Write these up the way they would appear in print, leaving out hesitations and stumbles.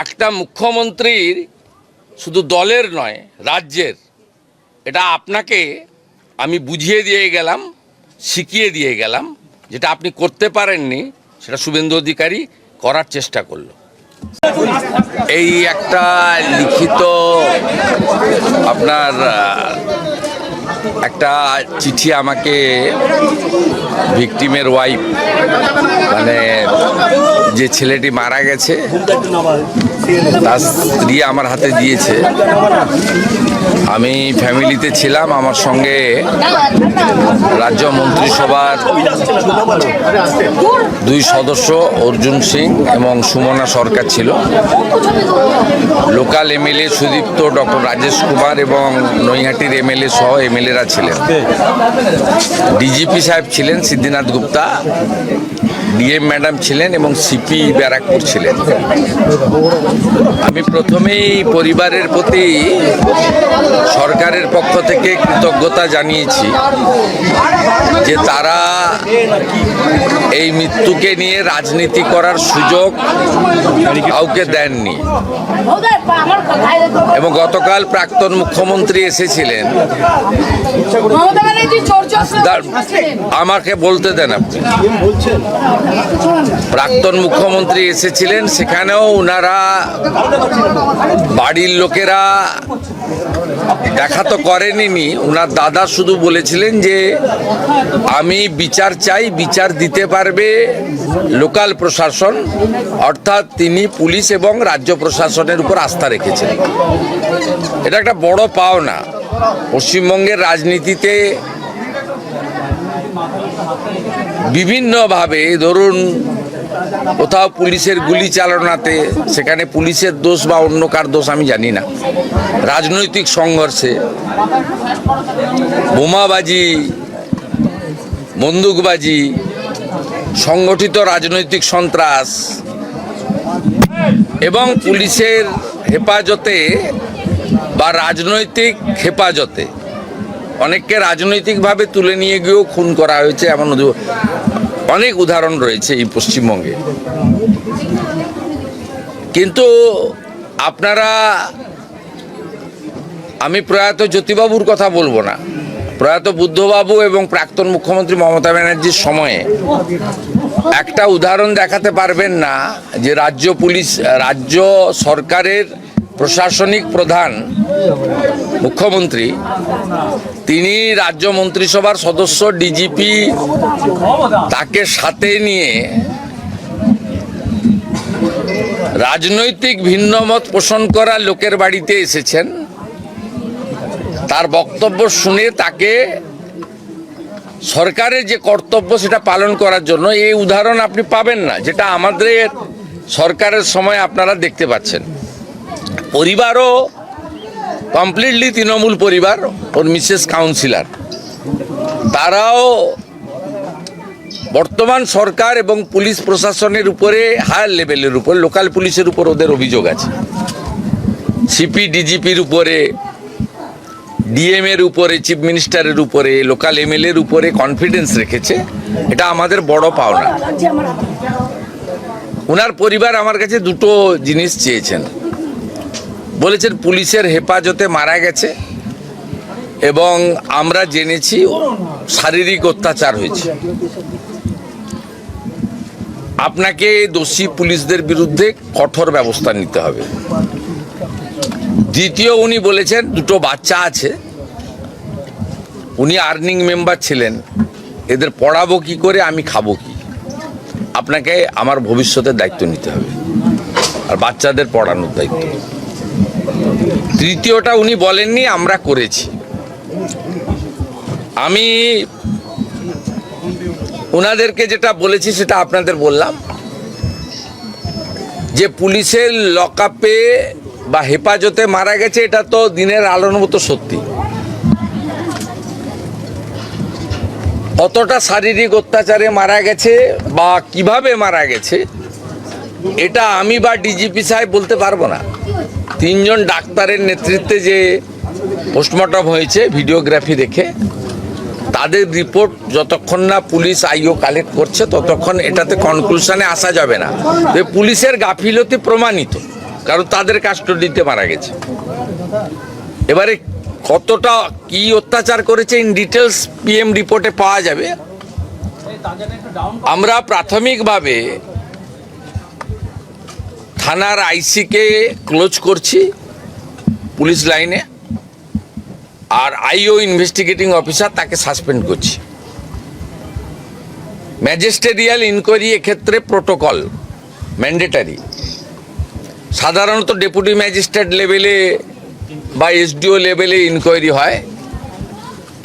একটা মুখ্যমন্ত্রীর শুধু দলের নয়, রাজ্যের, এটা আপনাকে আমি বুঝিয়ে দিয়ে গেলাম, শিখিয়ে দিয়ে গেলাম। যেটা আপনি করতে পারেননি সেটা শুভেন্দু অধিকারী করার চেষ্টা করলো। এই একটা লিখিত আপনার একটা চিঠি আমাকে ভিকটিমের ওয়াইফ, মানে যে ছেলেটি মারা গেছে তার স্ত্রী আমার হাতে দিয়েছে। আমি ফ্যামিলিতে ছিলাম, আমার সঙ্গে রাজ্য মন্ত্রিসভার 2 সদস্য অর্জুন সিং এবং সুমনা সরকার ছিল। Local MLA Sudipta, doctor Rajesh Kumar এবং নৈহাটির এমএলএ সহ এমএলএরা ছিলেন। ডিজিপি সাহেব ছিলেন সিদ্ধিনাথ গুপ্তা, ডিএম ম্যাডাম ছিলেন এবং সিপি ব্যারাকপুর ছিলেন। আমি প্রথমেই পরিবারের প্রতি সরকারের পক্ষ থেকে কৃতজ্ঞতা জানিয়েছি যে তারা এই মৃত্যুকে নিয়ে রাজনীতি করার সুযোগ কাউকে দেননি। এবং গতকাল প্রাক্তন মুখ্যমন্ত্রী এসেছিলেন, আমাকে বলতে দেন আপনি। প্রাক্তন মুখ্যমন্ত্রী এসেছিলেন, সেখানেও ওনারা বাড়ির লোকেরা দেখা তো করেনি। ওনার দাদা শুধু বলেছিলেন যে আমি বিচার চাই, বিচার দিতে পারবে লোকাল প্রশাসন, অর্থাৎ তিনি পুলিশ এবং রাজ্য প্রশাসনের উপর আস্থা রেখেছেন। এটা একটা বড় পাওনা। পশ্চিমবঙ্গের রাজনীতিতে বিভিন্নভাবে, ধরুন কোথাও পুলিশের গুলি চালনাতে, সেখানে পুলিশের দোষ বা অন্য কার দোষ আমি জানি না, রাজনৈতিক সংঘর্ষে, বোমাবাজি, বন্দুকবাজি, সংগঠিত রাজনৈতিক সন্ত্রাস এবং পুলিশের হেফাজতে বা রাজনৈতিক হেফাজতে অনেককে রাজনৈতিকভাবে তুলে নিয়ে গিয়েও খুন করা হয়েছে, এমন অনেক উদাহরণ রয়েছে এই পশ্চিমবঙ্গে। কিন্তু আপনারা, আমি প্রয়াত জ্যোতিবাবুর কথা বলবো না, প্রয়াত বুদ্ধবাবু এবং প্রাক্তন মুখ্যমন্ত্রী মমতা ব্যানার্জির সময়ে একটা উদাহরণ দেখাতে পারবেন না যে রাজ্য সরকারের প্রশাসনিক প্রধান মুখ্যমন্ত্রী, তিনি রাজ্য মন্ত্রিসভার সদস্য ডিজিপি, তাকে সাথে নিয়ে রাজনৈতিক ভিন্নমত পোষণ করা লোকের বাড়িতে এসেছেন। তার বক্তব্য শুনে তাকে সরকারের যে কর্তব্য সেটা পালন করার জন্য, এই উদাহরণ আপনি পাবেন না, যেটা আমাদের সরকারের সময় আপনারা দেখতে পাচ্ছেন। পরিবারও কমপ্লিটলি তৃণমূল পরিবার, ওর মিসেস কাউন্সিলর, তারাও বর্তমান সরকার এবং পুলিশ প্রশাসনের উপরে, হায়ার লেভেলের উপর, লোকাল পুলিশের উপর ওদের অভিযোগ আছে, সিপি ডিজিপির উপরে, ডিএম এর উপরে, চিফ মিনিস্টারের উপরে, লোকাল এমএলএর উপরে কনফিডেন্স রেখেছে। এটা আমাদের বড় পাওনা। ওনার পরিবার আমার কাছে 2টো জিনিস চেয়েছেন। বলেছেন পুলিশের হেফাজতে মারা গেছে এবং আমরা জেনেছি শারীরিক অত্যাচার হয়েছে। আপনাকে দোষী পুলিশদের বিরুদ্ধে কঠোর ব্যবস্থা নিতে হবে। দ্বিতীয়, উনি বলেছেন 2টো বাচ্চা আছে, উনি আর্নিং মেম্বার ছিলেন, এদের পড়াবো কি করে, আমি খাবো কি, আপনাকে আমার ভবিষ্যতের দায়িত্ব নিতে হবে আর বাচ্চাদের পড়ানোর দায়িত্ব। তৃতীয়টা উনি বলেননি, আমরা করেছি। আমি ওনাদেরকে যেটা বলেছি সেটা আপনাদের বললাম, যে পুলিশের লকআপে বা হেফাজতে মারা গেছে, এটা তো দিনের আলোর মতো সত্যি। কতটা শারীরিক অত্যাচারে মারা গেছে বা কিভাবে মারা গেছে, এটা আমি বা ডিজিপি সাহেব বলতে পারবো না। 3 জন ডাক্তারের নেতৃত্বে যে পোস্টমর্টম হয়েছে ভিডিওগ্রাফি দেখে, তাদের রিপোর্ট যতক্ষণ না পুলিশ আইও কালেক্ট করছে ততক্ষণ এটাতে কনক্লুশনে আসা যাবে না যে পুলিশের গাফিলতি প্রমাণিত। কারণ তাদের কাস্টডিতে মারা গেছে। এবারে কতটা কি অত্যাচার করেছে ইন ডিটেলস পিএম রিপোর্টে পাওয়া যাবে। আমরা প্রাথমিকভাবে থানার আইসিকে ক্লোজ করছি পুলিশ লাইনে, আর আইও ইনভেস্টিগেটিং অফিসার তাকে সাসপেন্ড করছি। ম্যাজিস্ট্রেরিয়াল ইনকোয়ারি এক্ষেত্রে প্রোটোকল ম্যান্ডেটারি। সাধারণত ডেপুটি ম্যাজিস্ট্রেট লেভেলে বা এসডিও লেভেলে ইনকোয়ারি হয়।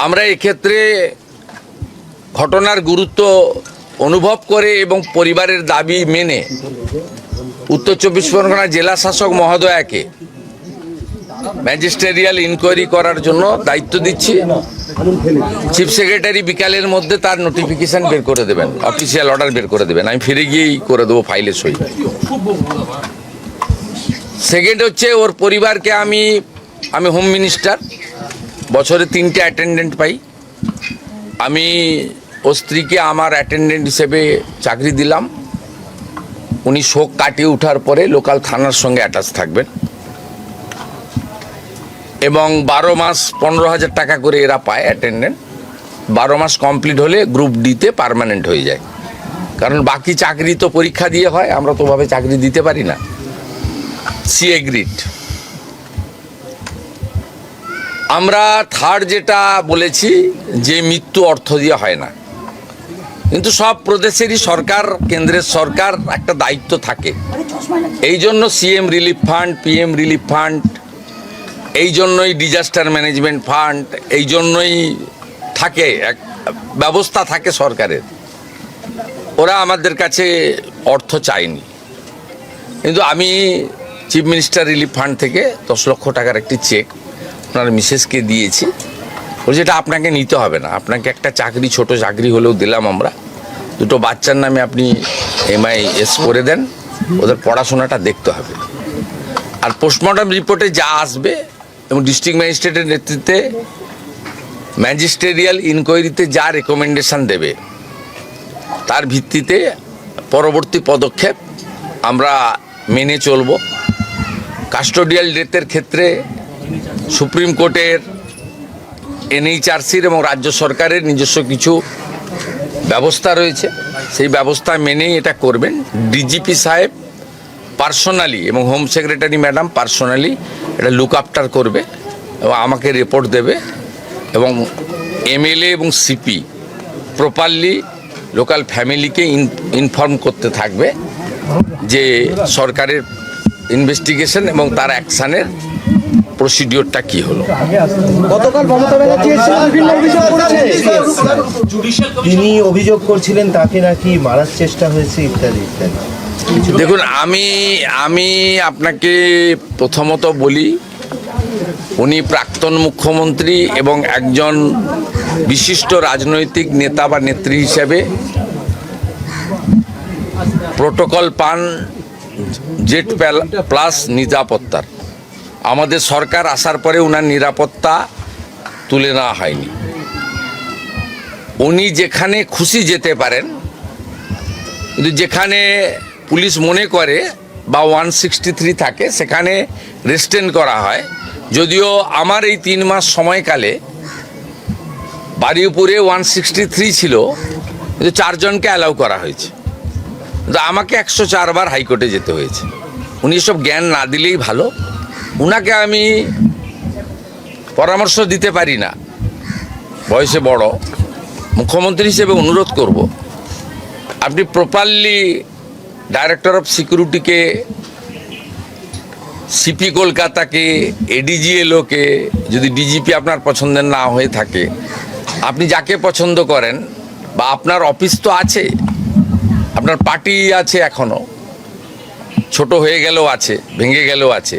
আমরা এক্ষেত্রে ঘটনার গুরুত্ব অনুভব করে এবং পরিবারের দাবি মেনে উত্তর 24 পরগনা জেলা শাসক মহোদয়াকে ম্যাজিস্ট্রেরিয়াল ইনকোয়ারি করার জন্য দায়িত্ব দিচ্ছি। চিফ সেক্রেটারি বিকালের মধ্যে তার নোটিফিকেশন বের করে দেবেন, অফিসিয়াল অর্ডার বের করে দেবেন। আমি ফিরে গিয়েই করে দেবো ফাইলে সই। সেকেন্ড হচ্ছে ওর পরিবারকে আমি হোম মিনিস্টার, বছরে 3টে অ্যাটেন্ডেন্ট পাই। আমি ও স্ত্রীকে আমার অ্যাটেন্ডেন্ট হিসেবে চাকরি দিলাম। উনি শোক কাটিয়ে ওঠার পরে লোকাল থানার সঙ্গে অ্যাটাচ থাকবেন এবং 12 মাস 15,000 টাকা করে এরা পায় অ্যাটেন্ডেন্ট। 12 মাস কমপ্লিট হলে গ্রুপ ডিতে পার্মানেন্ট হয়ে যায়, কারণ বাকি চাকরি তো পরীক্ষা দিয়ে হয়, আমরা তো ভাবে চাকরি দিতে পারি না। C agreed. আমরা থার্ড যেটা বলেছি যে মৃত্যু অর্থ দিয়ে হয় না, কিন্তু সব প্রদেশেরই সরকার, কেন্দ্রের সরকার একটা দায়িত্ব থাকে। এই জন্য CM relief fund, PM relief fund, এই জন্যই ডিজাস্টার ম্যানেজমেন্ট ফান্ড, এই জন্যই থাকে, এক ব্যবস্থা থাকে সরকারের। ওরা আমাদের কাছে অর্থ চায়নি, কিন্তু আমি চিফ মিনিস্টার রিলিফ ফান্ড থেকে 10 লক্ষ টাকার একটি চেক আপনার মিসেসকে দিয়েছি। বলছি এটা আপনাকে নিতে হবে না, আপনাকে একটা চাকরি, ছোট চাকরি হলেও দিলাম আমরা। 2টো বাচ্চার নামে আপনি MIS করে দেন, ওদের পড়াশোনাটা দেখতে হবে। আর পোস্টমর্টম রিপোর্টে যা আসবে এবং ডিস্ট্রিক্ট ম্যাজিস্ট্রেটের নেতৃত্বে ম্যাজিস্ট্রেরিয়াল ইনকোয়ারিতে যা রেকমেন্ডেশন দেবে তার ভিত্তিতে পরবর্তী পদক্ষেপ আমরা মেনে চলব। কাস্টোডিয়াল ডেথের ক্ষেত্রে সুপ্রিম কোর্টের, NHRCর এবং রাজ্য সরকারের নিজস্ব কিছু ব্যবস্থা রয়েছে, সেই ব্যবস্থা মেনেই এটা করবেন। ডিজিপি সাহেব পার্সোনালি এবং হোম সেক্রেটারি ম্যাডাম পার্সোনালি এটা লুক আফটার করবে এবং আমাকে রিপোর্ট দেবে, এবং MLA এবং সিপি প্রপারলি লোকাল ফ্যামিলিকে ইনফর্ম করতে থাকবে যে সরকারের ইনভেস্টিগেশন এবং তার অ্যাকশানের প্রসিডিওরটা কি হলো। গতকাল মমতা ব্যানার্জি তিনি অভিযোগ করছিলেন তাকে নাকি মারার চেষ্টা হয়েছে ইত্যাদি ইত্যাদি। দেখুন, আমি আপনাকে প্রথমত বলি, উনি প্রাক্তন মুখ্যমন্ত্রী এবং একজন বিশিষ্ট রাজনৈতিক নেতা বা নেত্রী হিসেবে প্রোটোকল পান জেড প্লাস নিরাপত্তার। আমাদের সরকার আসার পরে ওনার নিরাপত্তা তুলে নেওয়া হয়নি। উনি যেখানে খুশি যেতে পারেন, কিন্তু যেখানে পুলিশ মনে করে বা 163 থাকে সেখানে রেস্টেন করা হয়। যদিও আমার এই 3 মাস সময়কালে বারুইপুরে 163 ছিল, কিন্তু 4 জনকে অ্যালাউ করা হয়েছে, কিন্তু আমাকে 104 বার হাইকোর্টে যেতে হয়েছে। উনি এসব জ্ঞান না দিলেই ভালো। উনাকে আমি পরামর্শ দিতে পারি না, বয়সে বড়, মুখ্যমন্ত্রী হিসেবে অনুরোধ করব আপনি প্রপারলি ডাইরেক্টর অফ সিকিউরিটিকে, সিপি কলকাতাকে, ADGLOকে, যদি ডিজিপি আপনার পছন্দের না হয়ে থাকে আপনি যাকে পছন্দ করেন, বা আপনার অফিস তো আছে, আপনার পার্টি আছে, এখনও ছোট হয়ে গেলেও আছে, ভেঙে গেলেও আছে,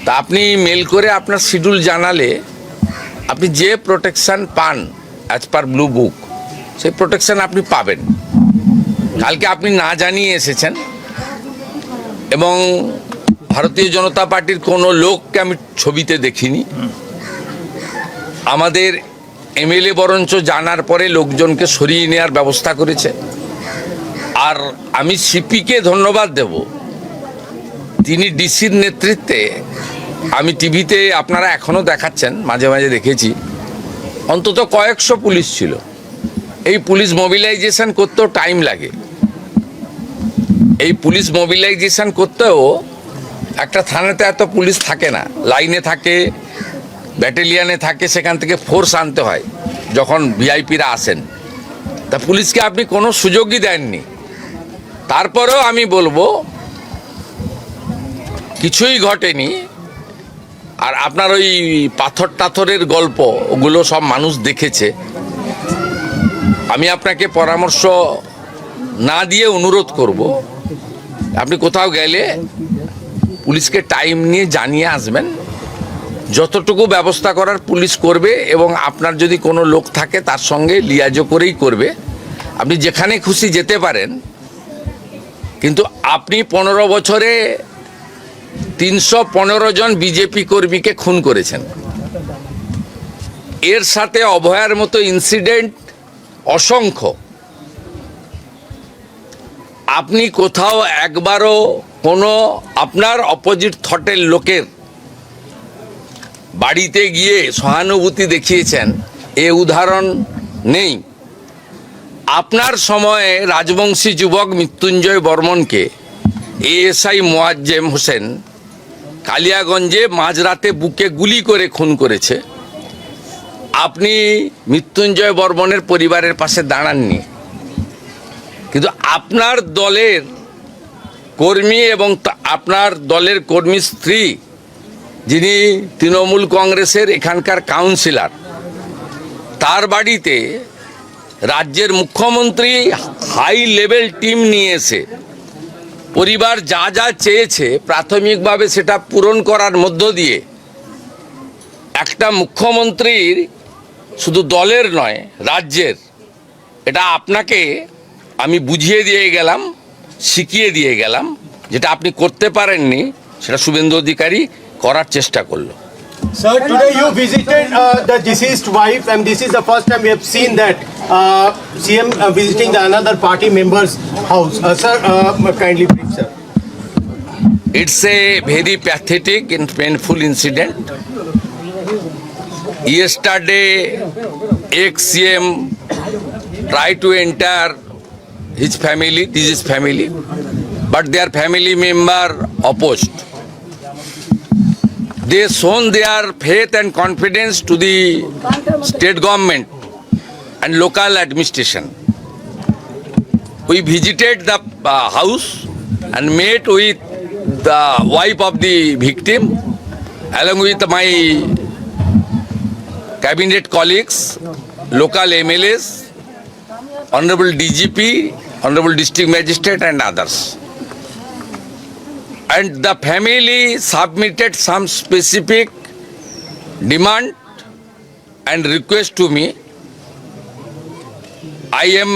তা আপনি মেল করে আপনার শিডিউল জানালে আপনি যে প্রোটেকশান পান অ্যাজ পার ব্লু বুক সেই প্রোটেকশান আপনি পাবেন। কালকে আপনি না জানিয়ে এসেছেন এবং ভারতীয় জনতা পার্টির কোনো লোককে আমি ছবিতে দেখিনি। আমাদের MLA বরঞ্চ জানার পরে লোকজনকে সরিয়ে নেওয়ার ব্যবস্থা করেছে। আর আমি সিপিকে ধন্যবাদ দেব, তিনি ডিসির নেতৃত্বে, আমি টিভিতে আপনারা এখনও দেখাচ্ছেন, মাঝে মাঝে দেখেছি, অন্তত কয়েকশো পুলিশ ছিল। এই পুলিশ মোবিলাইজেশন করতেও টাইম লাগে। এই পুলিশ মোবিলাইজেশন করতেও একটা থানাতে এত পুলিশ থাকে না, লাইনে থাকে, ব্যাটালিয়ানে থাকে, সেখান থেকে ফোর্স আনতে হয় যখন ভিআইপিরা আসেন। তা পুলিশকে আপনি কোনো সুযোগই দেননি। তারপরেও আমি বলবো কিছুই ঘটেনি। আর আপনার ওই পাথর টাথরের গল্প, ওগুলো সব মানুষ দেখেছে। আমি আপনাকে পরামর্শ না দিয়ে অনুরোধ করব, আপনি কোথাও গেলে পুলিশকে টাইম নিয়ে জানিয়ে আসবেন। যতটুকু ব্যবস্থা করার পুলিশ করবে, এবং আপনার যদি কোনো লোক থাকে তার সঙ্গে লিয়াজো করেই করবে। আপনি যেখানে খুশি যেতে পারেন, কিন্তু আপনি 15 বছরে 315 জন বিজেপি কর্মীকে খুন করেছেন। এর সাথে অভয়ার মতো ইনসিডেন্ট অসংখ্য। আপনি কোথাও একবারও কোনো আপনার অপোজিট থটের লোকের বাড়িতে গিয়ে সহানুভূতি দেখিয়েছেন, এ উদাহরণ নেই। আপনার সময়ে রাজবংশী যুবক মৃত্যুঞ্জয় বর্মনকে এএসআই মোয়াজ্জেম হোসেন কালিয়াগঞ্জে মাঝরাতে বুকে গুলি করে খুন করেছে। আপনি মৃত্যুঞ্জয় বর্মনের পরিবারের পাশে দাঁড়াননি, কিন্তু আপনার দলের কর্মী এবং আপনার দলের কর্মী স্ত্রী, যিনি তৃণমূল কংগ্রেসের এখানকার কাউন্সিলর, তার বাড়িতে রাজ্যের মুখ্যমন্ত্রী হাই লেভেল টিম নিয়ে এসে পরিবার যা যা চেয়েছে প্রাথমিকভাবে সেটা পূরণ করার মধ্য দিয়ে একটা মুখ্যমন্ত্রীর, শুধু দলের নয় রাজ্যের, এটা আপনাকে আমি বুঝিয়ে দিয়ে গেলাম, শিখিয়ে দিয়ে গেলাম। যেটা আপনি করতে পারেননি সেটা শুভেন্দু অধিকারী করার চেষ্টা করলো। Sir, today you visited the deceased wife, and this is the first time we have seen that CM visiting the another party member's house. Sir, kindly brief, sir. It's a very pathetic and painful incident. Yesterday, ex-CM tried to enter his family, this is family, but their family member opposed. They shown their faith and confidence to the state government and local administration. We visited the house and met with the wife of the victim along with my cabinet colleagues, local MLAs, Honorable DGP, Honorable District Magistrate and others. And the family submitted some specific demand and request to me. I am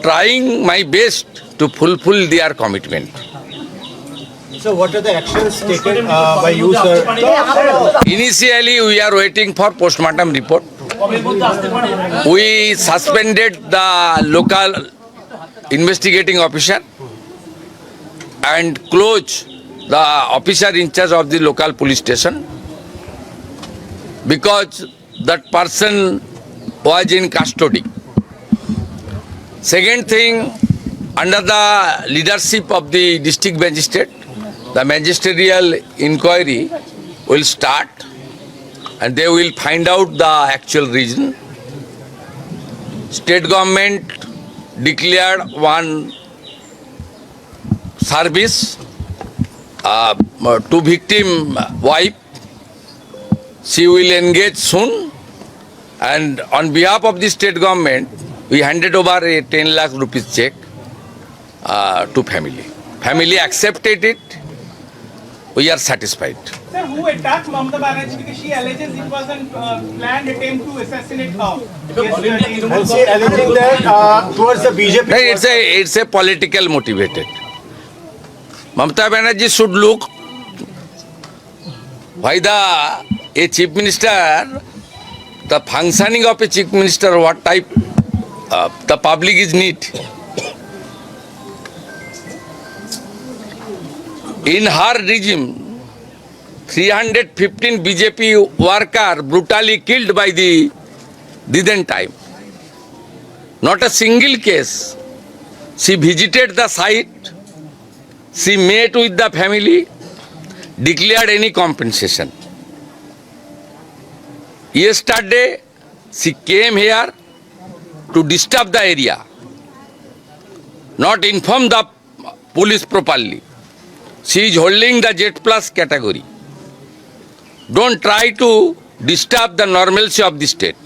trying my best to fulfill their commitment. So what are the actions taken by you, sir? Initially, we are waiting for postmortem report. We suspended the local investigating officer and closed the officer in charge of the local police station because that person was in custody. Second thing, under the leadership of the district magistrate, the magisterial inquiry will start and they will find out the actual reason. State government declared one service to victim wife. She will engage soon, and on behalf of the state government, we handed over a 10 lakh rupees check to family. Family accepted it. We are satisfied. Sir, who attacked Mamata Banerjee? Because she alleges it was a planned attempt to assassinate her. And she alleging that towards the BJP. No, it's a political motivated. Mamata Banerjee should look why a chief minister, the functioning of a chief minister, what type the public is need. In her regime, 315 BJP worker brutally killed by the then time. Not a single case. She visited the site, she met with the family, declared any compensation. Yesterday, she came here to disturb the area, not inform the police properly. She is holding the Z plus category. Don't try to disturb the normalcy of the state.